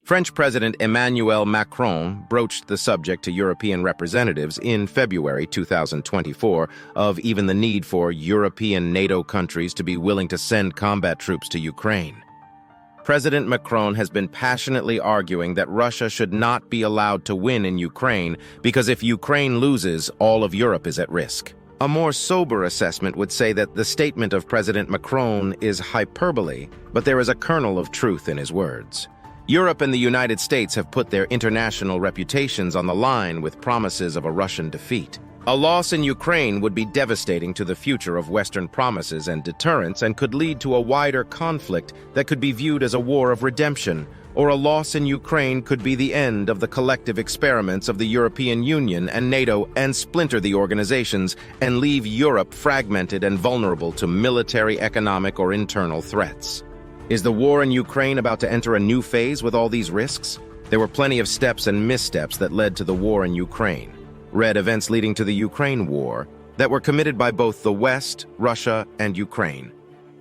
French President Emmanuel Macron broached the subject to European representatives in February 2024 of even the need for European NATO countries to be willing to send combat troops to Ukraine. President Macron has been passionately arguing that Russia should not be allowed to win in Ukraine because if Ukraine loses, all of Europe is at risk. A more sober assessment would say that the statement of President Macron is hyperbole, but there is a kernel of truth in his words. Europe and the United States have put their international reputations on the line with promises of a Russian defeat. A loss in Ukraine would be devastating to the future of Western promises and deterrence and could lead to a wider conflict that could be viewed as a war of redemption, or a loss in Ukraine could be the end of the collective experiments of the European Union and NATO and splinter the organizations and leave Europe fragmented and vulnerable to military, economic, or internal threats. Is the war in Ukraine about to enter a new phase with all these risks? There were plenty of steps and missteps that led to the war in Ukraine. Read events leading to the Ukraine war that were committed by both the West, Russia, and Ukraine.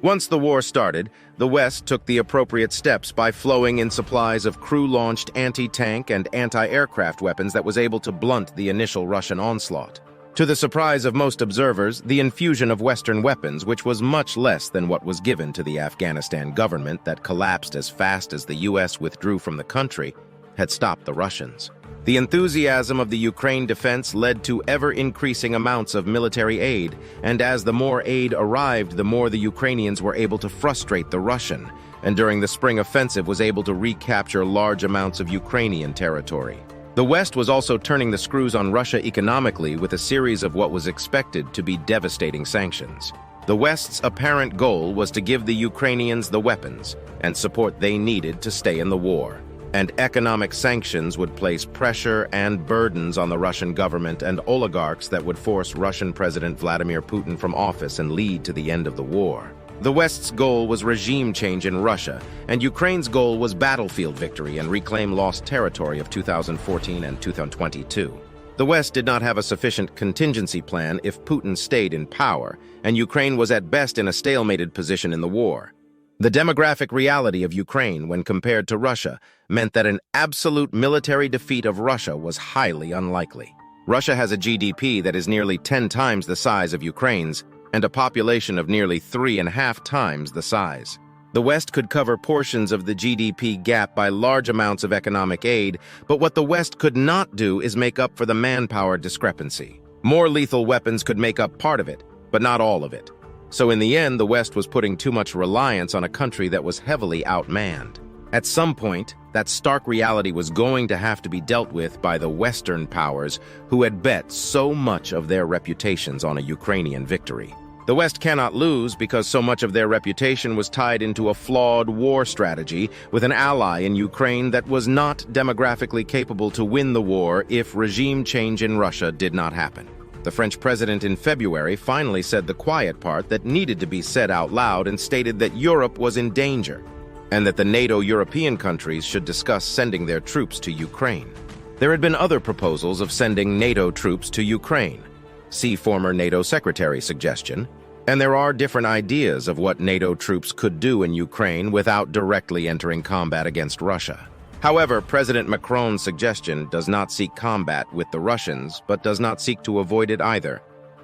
Once the war started, the West took the appropriate steps by flowing in supplies of crew-launched anti-tank and anti-aircraft weapons that was able to blunt the initial Russian onslaught. To the surprise of most observers, the infusion of Western weapons, which was much less than what was given to the Afghanistan government that collapsed as fast as the U.S. withdrew from the country, had stopped the Russians. The enthusiasm of the Ukraine defense led to ever-increasing amounts of military aid, and as the more aid arrived, the more the Ukrainians were able to frustrate the Russian, and during the spring offensive was able to recapture large amounts of Ukrainian territory. The West was also turning the screws on Russia economically with a series of what was expected to be devastating sanctions. The West's apparent goal was to give the Ukrainians the weapons and support they needed to stay in the war. And economic sanctions would place pressure and burdens on the Russian government and oligarchs that would force Russian President Vladimir Putin from office and lead to the end of the war. The West's goal was regime change in Russia, and Ukraine's goal was battlefield victory and reclaim lost territory of 2014 and 2022. The West did not have a sufficient contingency plan if Putin stayed in power, and Ukraine was at best in a stalemated position in the war. The demographic reality of Ukraine when compared to Russia meant that an absolute military defeat of Russia was highly unlikely. Russia has a GDP that is nearly 10 times the size of Ukraine's, and a population of nearly 3.5 times the size. The West could cover portions of the GDP gap by large amounts of economic aid, but what the West could not do is make up for the manpower discrepancy. More lethal weapons could make up part of it, but not all of it. So in the end, the West was putting too much reliance on a country that was heavily outmanned. At some point, that stark reality was going to have to be dealt with by the Western powers who had bet so much of their reputations on a Ukrainian victory. The West cannot lose because so much of their reputation was tied into a flawed war strategy with an ally in Ukraine that was not demographically capable to win the war if regime change in Russia did not happen. The French president in February finally said the quiet part that needed to be said out loud and stated that Europe was in danger, and that the NATO European countries should discuss sending their troops to Ukraine. There had been other proposals of sending NATO troops to Ukraine. See former NATO Secretary's suggestion. And there are different ideas of what NATO troops could do in Ukraine without directly entering combat against Russia. However, President Macron's suggestion does not seek combat with the Russians, but does not seek to avoid it either.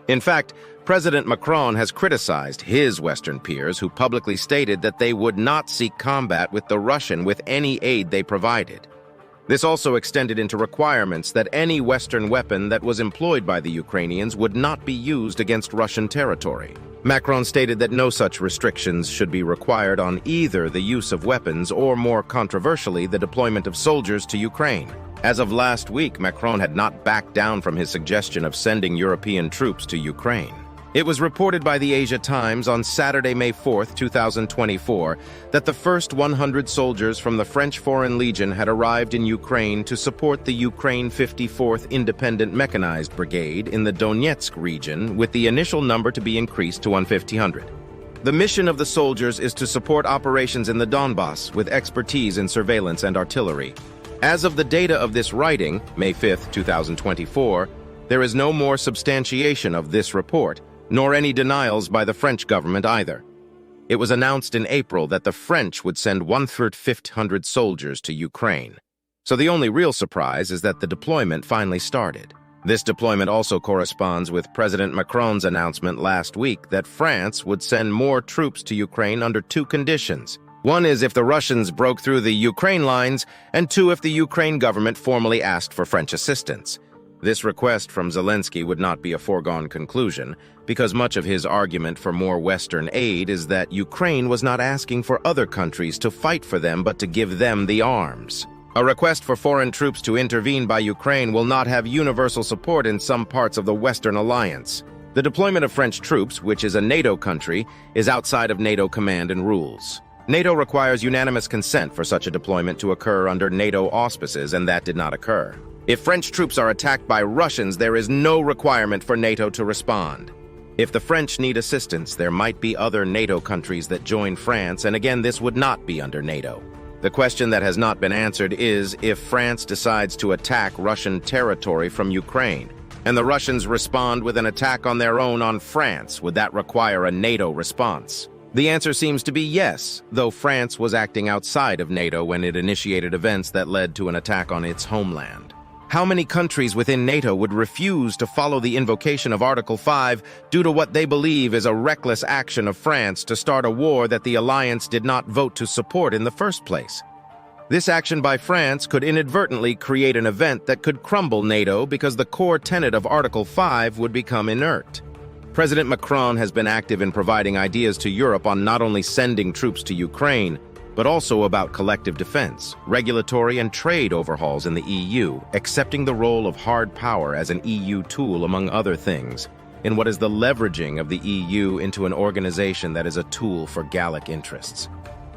In fact, President Macron has criticized his Western peers who publicly stated that they would not seek combat with the Russian with any aid they provided. This also extended into requirements that any Western weapon that was employed by the Ukrainians would not be used against Russian territory. Macron stated that no such restrictions should be required on either the use of weapons or, more controversially, the deployment of soldiers to Ukraine. As of last week, Macron had not backed down from his suggestion of sending European troops to Ukraine. It was reported by the Asia Times on Saturday, May 4, 2024, that the first 100 soldiers from the French Foreign Legion had arrived in Ukraine to support the Ukraine 54th Independent Mechanized Brigade in the Donetsk region, with the initial number to be increased to 1,500. The mission of the soldiers is to support operations in the Donbass with expertise in surveillance and artillery. As of the data of this writing, May 5, 2024, there is no more substantiation of this report, nor any denials by the French government either. It was announced in April that the French would send 1,500 soldiers to Ukraine. So the only real surprise is that the deployment finally started. This deployment also corresponds with President Macron's announcement last week that France would send more troops to Ukraine under two conditions. One is if the Russians broke through the Ukraine lines, and two, if the Ukraine government formally asked for French assistance. This request from Zelensky would not be a foregone conclusion, because much of his argument for more Western aid is that Ukraine was not asking for other countries to fight for them but to give them the arms. A request for foreign troops to intervene by Ukraine will not have universal support in some parts of the Western alliance. The deployment of French troops, which is a NATO country, is outside of NATO command and rules. NATO requires unanimous consent for such a deployment to occur under NATO auspices, and that did not occur. If French troops are attacked by Russians, there is no requirement for NATO to respond. If the French need assistance, there might be other NATO countries that join France, and again, this would not be under NATO. The question that has not been answered is if France decides to attack Russian territory from Ukraine, and the Russians respond with an attack on their own on France, would that require a NATO response? The answer seems to be yes, though France was acting outside of NATO when it initiated events that led to an attack on its homeland. How many countries within NATO would refuse to follow the invocation of Article 5 due to what they believe is a reckless action of France to start a war that the alliance did not vote to support in the first place? This action by France could inadvertently create an event that could crumble NATO because the core tenet of Article 5 would become inert. President Macron has been active in providing ideas to Europe on not only sending troops to Ukraine, but also about collective defense, regulatory and trade overhauls in the EU, accepting the role of hard power as an EU tool, among other things, in what is the leveraging of the EU into an organization that is a tool for Gallic interests.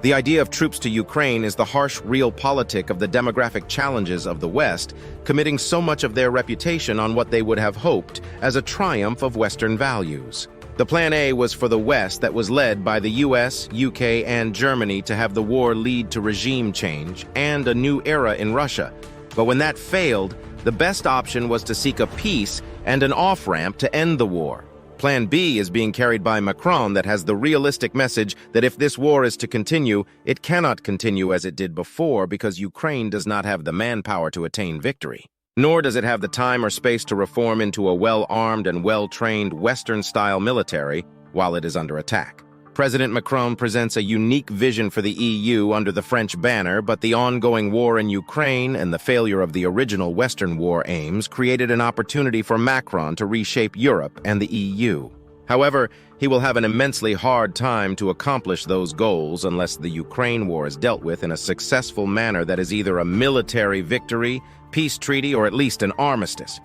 The idea of troops to Ukraine is the harsh realpolitik of the demographic challenges of the West, committing so much of their reputation on what they would have hoped as a triumph of Western values. The Plan A was for the West that was led by the US, UK, and Germany to have the war lead to regime change and a new era in Russia. But when that failed, the best option was to seek a peace and an off-ramp to end the war. Plan B is being carried by Macron that has the realistic message that if this war is to continue, it cannot continue as it did before because Ukraine does not have the manpower to attain victory. Nor does it have the time or space to reform into a well-armed and well-trained Western-style military while it is under attack. President Macron presents a unique vision for the EU under the French banner, but the ongoing war in Ukraine and the failure of the original Western war aims created an opportunity for Macron to reshape Europe and the EU. However, he will have an immensely hard time to accomplish those goals unless the Ukraine war is dealt with in a successful manner that is either a military victory, peace treaty, or at least an armistice.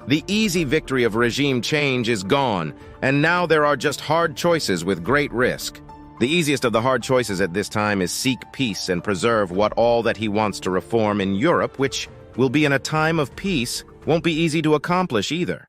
The easy victory of regime change is gone, and now there are just hard choices with great risk. The easiest of the hard choices at this time is seek peace and preserve what all that he wants to reform in Europe, which will be in a time of peace, won't be easy to accomplish either.